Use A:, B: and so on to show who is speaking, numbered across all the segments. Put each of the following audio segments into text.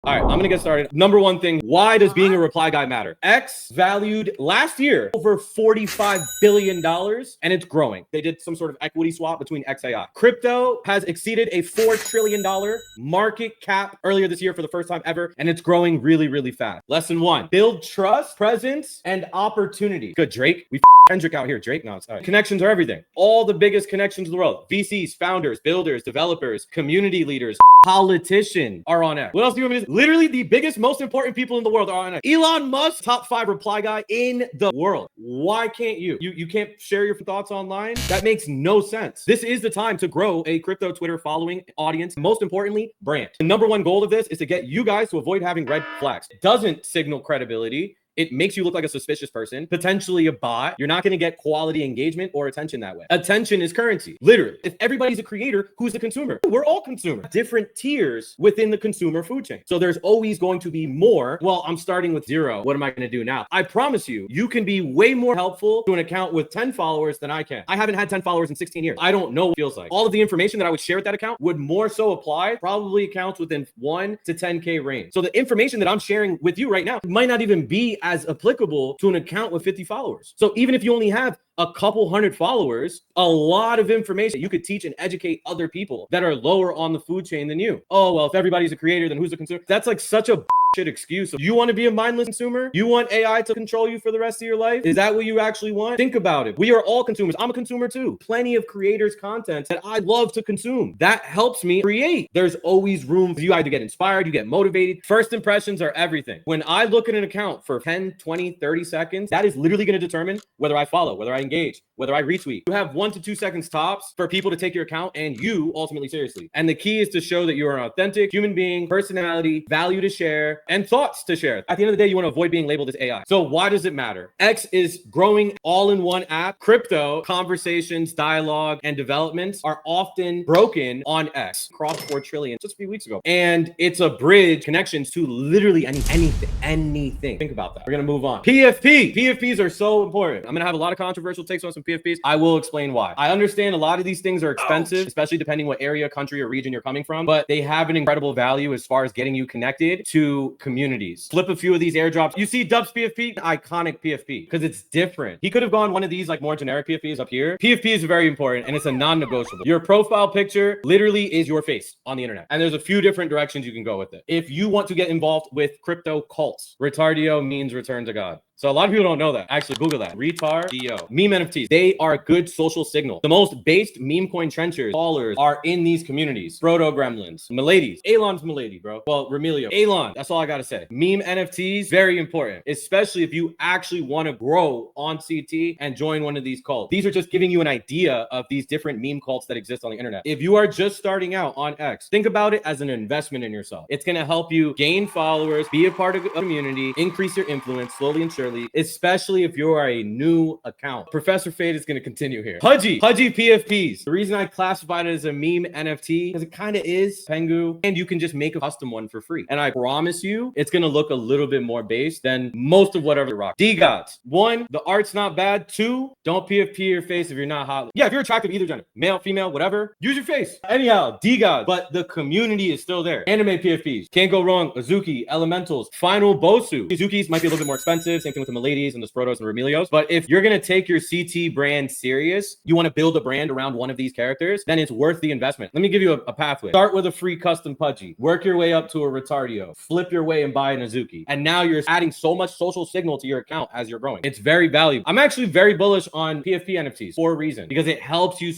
A: All right, I'm gonna get started. Number one thing, why does being a reply guy matter? X valued last year over $45 billion and it's growing. They did some sort of equity swap between XAI. Crypto has exceeded a $4 trillion market cap earlier this year for the first time ever, and it's growing really, really fast. Lesson one, build trust, presence, and opportunity. Good, Drake. We Kendrick out here. Drake, no, sorry. Connections are everything. All the biggest connections in the world. VCs, founders, builders, developers, community leaders, politicians are on X. What else do you want me to say? Literally the biggest, most important people in the world are on X. Elon Musk, top 5 reply guy in the world. Why can't you? You can't share your thoughts online? That makes no sense. This is the time to grow a crypto Twitter following audience. Most importantly, brand. The number one goal of this is to get you guys to avoid having red flags. It doesn't signal credibility. It makes you look like a suspicious person, potentially a bot. You're not going to get quality engagement or attention that way. Attention is currency, literally. If everybody's a creator, who's the consumer? We're all consumers. Different tiers within the consumer food chain. So there's always going to be more. Well, I'm starting with 0. What am I going to do now? I promise you, you can be way more helpful to an account with 10 followers than I can. I haven't had 10 followers in 16 years. I don't know what it feels like. All of the information that I would share with that account would more so apply probably accounts within 1 to 10K range. So the information that I'm sharing with you right now might not even be as applicable to an account with 50 followers. So even if you only have a couple hundred followers, a lot of information you could teach and educate other people that are lower on the food chain than you. Oh, well, if everybody's a creator, then who's a consumer? That's like such a shit excuse. You want to be a mindless consumer? You want AI to control you for the rest of your life? Is that what you actually want? Think about it. We are all consumers. I'm a consumer too. Plenty of creators' content that I love to consume. That helps me create. There's always room for you either get inspired, you get motivated. First impressions are everything. When I look at an account for 10, 20, 30 seconds, that is literally going to determine whether I follow, whether I engage, whether I retweet. You have 1 to 2 seconds tops for people to take your account and you ultimately seriously. And the key is to show that you are an authentic human being, personality, value to share, and thoughts to share. At the end of the day, you want to avoid being labeled as AI. So why does it matter? X is growing all in one app. Crypto conversations, dialogue, and developments are often broken on X. Crossed 4 trillion just a few weeks ago. And it's a bridge connections to literally anything. Think about that. We're going to move on. PFP. PFPs are so important. I'm going to have a lot of controversial takes on some PFPs. I will explain why. I understand a lot of these things are expensive, especially depending what area, country, or region you're coming from, but they have an incredible value as far as getting you connected to communities. Flip a few of these airdrops. You see Dub's PFP, iconic PFP, because it's different. He could have gone one of these like more generic PFPs up here. PFP is very important and it's a non-negotiable. Your profile picture literally is your face on the internet. And there's a few different directions you can go with it. If you want to get involved with crypto cults, retardio means return to God. So a lot of people don't know that. Actually, Google that. Retardio. Meme NFTs. They are a good social signal. The most based meme coin trenchers, callers are in these communities. Proto Gremlins. Miladies. Elon's Milady, bro. Well, Remilio. Elon. That's all I got to say. Meme NFTs, very important. Especially if you actually want to grow on CT and join one of these cults. These are just giving you an idea of these different meme cults that exist on the internet. If you are just starting out on X, think about it as an investment in yourself. It's going to help you gain followers, be a part of a community, increase your influence slowly and surely, especially if you are a new account. Professor Fade is going to continue here. Pudgy PFPs. The reason I classified it as a meme NFT, because it kind of is Pengu, and you can just make a custom one for free. And I promise you, it's going to look a little bit more based than most of whatever rock. D-Gods. 1, the art's not bad. 2, don't PFP your face if you're not hot. Yeah, if you're attractive, either gender, male, female, whatever, use your face. Anyhow, D-Gods, but the community is still there. Anime PFPs. Can't go wrong. Azuki, Elementals, Final Bosu. Azukis might be a little bit more expensive. Same thing with the Miladies and the Sprotos and Remilios. But if you're going to take your CT brand serious, you want to build a brand around one of these characters, then it's worth the investment. Let me give you a pathway. Start with a free custom Pudgy. Work your way up to a Retardio. Flip your way and buy an Azuki. And now you're adding so much social signal to your account as you're growing. It's very valuable. I'm actually very bullish on PFP NFTs for a reason, because it helps you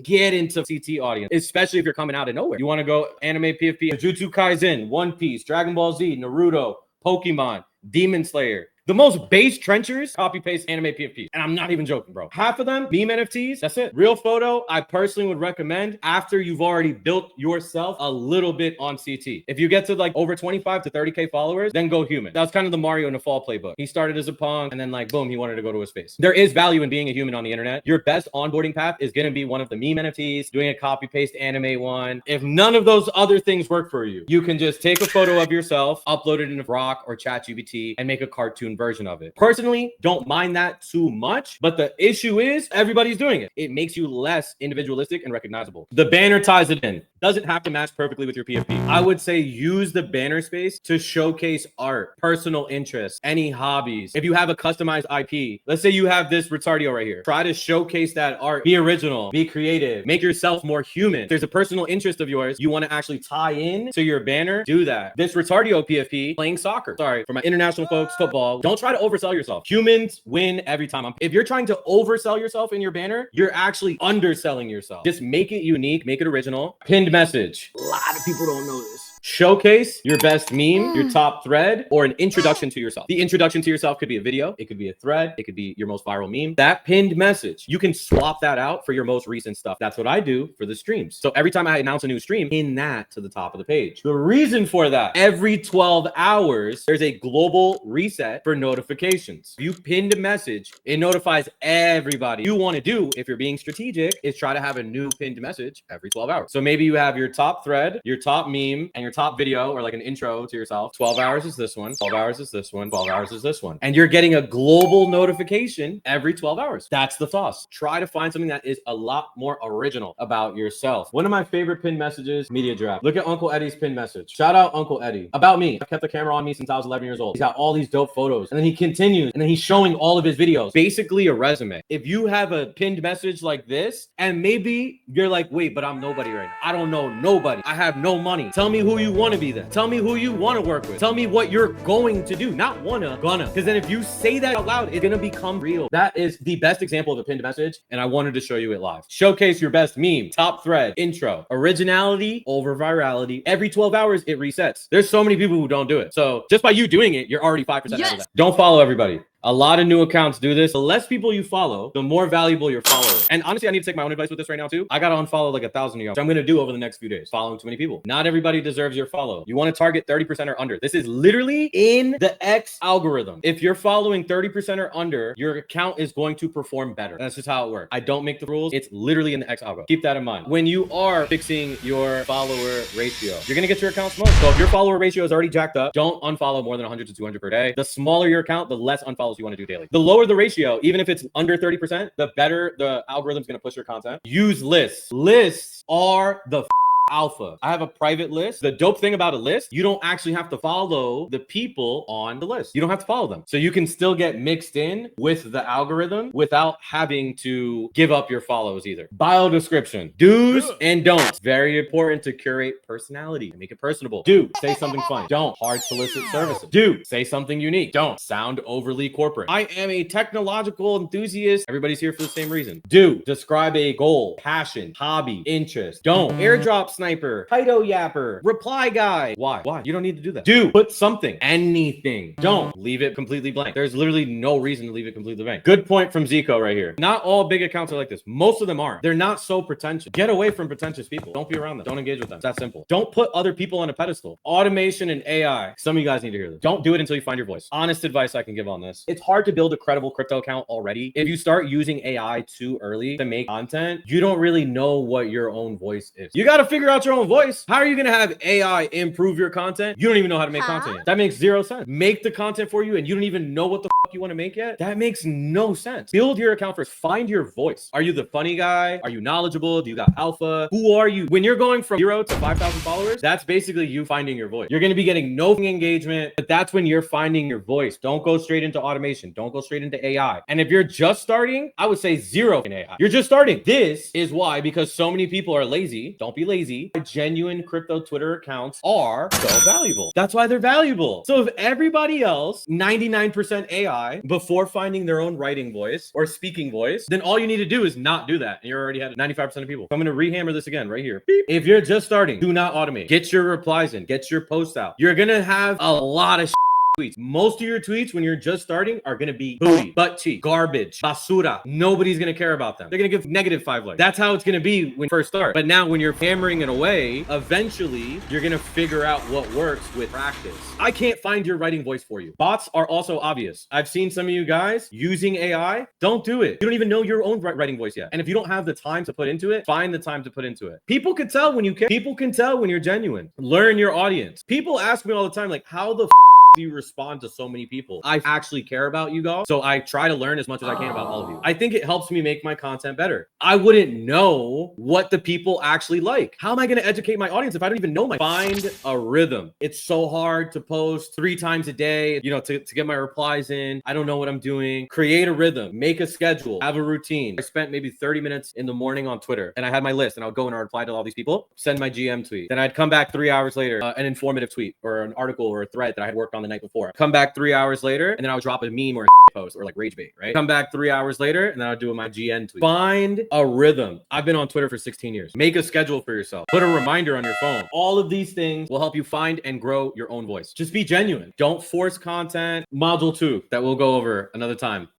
A: get into CT audience, especially if you're coming out of nowhere. You want to go anime PFP, Jujutsu Kaisen, One Piece, Dragon Ball Z, Naruto, Pokemon, Demon Slayer. The most base trenchers copy paste anime PFP. And I'm not even joking, bro. Half of them, meme NFTs, that's it. Real photo, I personally would recommend after you've already built yourself a little bit on CT. If you get to like over 25 to 30K followers, then go human. That was kind of the Mario in the Fall playbook. He started as a punk and then like, boom, he wanted to go to his face. There is value in being a human on the internet. Your best onboarding path is going to be one of the meme NFTs, doing a copy paste anime one. If none of those other things work for you, you can just take a photo of yourself, upload it in a Grok or ChatGPT and make a cartoon auto-tune version of it. Personally, don't mind that too much, but the issue is everybody's doing it. It makes you less individualistic and recognizable. The banner ties it in. Doesn't have to match perfectly with your PFP. I would say use the banner space to showcase art, personal interests, any hobbies. If you have a customized IP, let's say you have this retardio right here. Try to showcase that art. Be original, be creative, make yourself more human. If there's a personal interest of yours you want to actually tie in to your banner, do that. This retardio PFP playing soccer. Sorry, for my international folks, football. Don't try to oversell yourself. Humans win every time. If you're trying to oversell yourself in your banner, you're actually underselling yourself. Just make it unique, make it original. Pinned message. A lot of people don't know this. Showcase your best meme, your top thread, or an introduction to yourself. The introduction to yourself could be a video, it could be a thread, it could be your most viral meme. That pinned message, you can swap that out for your most recent stuff. That's what I do for the streams. So every time I announce a new stream, pin that to the top of the page. The reason for that, every 12 hours, there's a global reset for notifications. If you pinned a message, it notifies everybody. You want to do, if you're being strategic, is try to have a new pinned message every 12 hours. So maybe you have your top thread, your top meme, and your top video, or like an intro to yourself. 12 hours is this one, 12 hours is this one, 12 hours is this one. And you're getting a global notification every 12 hours. That's the sauce. Try to find something that is a lot more original about yourself. One of my favorite pinned messages, media draft. Look at Uncle Eddie's pinned message. Shout out Uncle Eddie. About me. I kept the camera on me since I was 11 years old. He's got all these dope photos. And then he continues, and then he's showing all of his videos. Basically a resume. If you have a pinned message like this, and maybe you're like, wait, but I'm nobody right now. I don't know nobody. I have no money. Tell me who you want to be then. Tell me who you want to work with. Tell me what you're going to do, not wanna, gonna. Because then if you say that out loud, it's gonna become real. That is the best example of a pinned message, and I wanted to show you it live. Showcase your best meme, top thread, intro, originality over virality. Every 12 hours, it resets. There's so many people who don't do it. So just by you doing it, you're already 5% out of that. Don't follow everybody. A lot of new accounts do this. The less people you follow, the more valuable your followers. And honestly, I need to take my own advice with this right now too. I gotta unfollow like 1,000 of y'all, which I'm gonna do over the next few days. Following too many people. Not everybody deserves your follow. You want to target 30% or under. This is literally in the X algorithm. If you're following 30% or under, your account is going to perform better. That's just how it works. I don't make the rules. It's literally in the X algorithm. Keep that in mind. When you are fixing your follower ratio, you're gonna get your account smoked. So if your follower ratio is already jacked up, don't unfollow more than 100 to 200 per day. The smaller your account, the less unfollows you want to do daily. The lower the ratio, even if it's under 30%, the better the algorithm's going to push your content. Use lists. Lists are the alpha. I have a private list. The dope thing about a list, you don't actually have to follow the people on the list. You don't have to follow them. So you can still get mixed in with the algorithm without having to give up your follows either. Bio description. Do's and don'ts. Very important to curate personality and make it personable. Do say something fun. Don't hard solicit services. Do say something unique. Don't sound overly corporate. I am a technological enthusiast. Everybody's here for the same reason. Do describe a goal, passion, hobby, interest. Don't airdrop sniper, Kaido yapper, reply guy. Why? You don't need to do that. Do put something, anything. Don't leave it completely blank. There's literally no reason to leave it completely blank. Good point from Zico right here. Not all big accounts are like this. Most of them aren't. They're not so pretentious. Get away from pretentious people. Don't be around them. Don't engage with them. It's that simple. Don't put other people on a pedestal. Automation and AI. Some of you guys need to hear this. Don't do it until you find your voice. Honest advice I can give on this. It's hard to build a credible crypto account already. If you start using AI too early to make content, you don't really know what your own voice is. You got to figure out your own voice. How are you going to have AI improve your content? You don't even know how to make content yet. That makes zero sense. Make the content for you and you don't even know what the fuck you want to make yet? That makes no sense. Build your account first. Find your voice. Are you the funny guy? Are you knowledgeable? Do you got alpha? Who are you? When you're going from 0 to 5,000 followers, that's basically you finding your voice. You're going to be getting no engagement, but that's when you're finding your voice. Don't go straight into automation. Don't go straight into AI. And if you're just starting, I would say 0 in AI. You're just starting. This is why, because so many people are lazy. Don't be lazy. Genuine crypto Twitter accounts are so valuable. That's why they're valuable. So if everybody else, 99% AI before finding their own writing voice or speaking voice, then all you need to do is not do that. And you're already at 95% of people. So I'm going to rehammer this again right here. Beep. If you're just starting, do not automate. Get your replies in. Get your posts out. You're going to have a lot of tweets. Most of your tweets when you're just starting are going to be booty, butt cheek, garbage, basura. Nobody's going to care about them. They're going to give -5 likes. That's how it's going to be when you first start. But now when you're hammering it away, eventually you're going to figure out what works with practice. I can't find your writing voice for you. Bots are also obvious. I've seen some of you guys using AI. Don't do it. You don't even know your own writing voice yet. And if you don't have the time to put into it, find the time to put into it. People can tell when you care. People can tell when you're genuine. Learn your audience. People ask me all the time, like, how the do you respond to so many people? I actually care about you guys, so I try to learn as much as I can about all of you. I think it helps me make my content better. I wouldn't know what the people actually like. How am I going to educate my audience if I don't even know find a rhythm? It's so hard to post 3 times a day, to get my replies in. I don't know what I'm doing. Create a rhythm, make a schedule, have a routine. I spent maybe 30 minutes in the morning on Twitter, and I had my list, and I would go and I'd reply to all these people, send my GM tweet. Then I'd come back 3 hours later, an informative tweet or an article or a thread that I had worked on the night before. Come back 3 hours later, and then I would drop a meme or a post or like rage bait, right? Come back 3 hours later, and then I'll do my GN tweet. Find a rhythm. I've been on Twitter for 16 years. Make a schedule for yourself. Put a reminder on your phone. All of these things will help you find and grow your own voice. Just be genuine. Don't force content. Module 2 that we'll go over another time.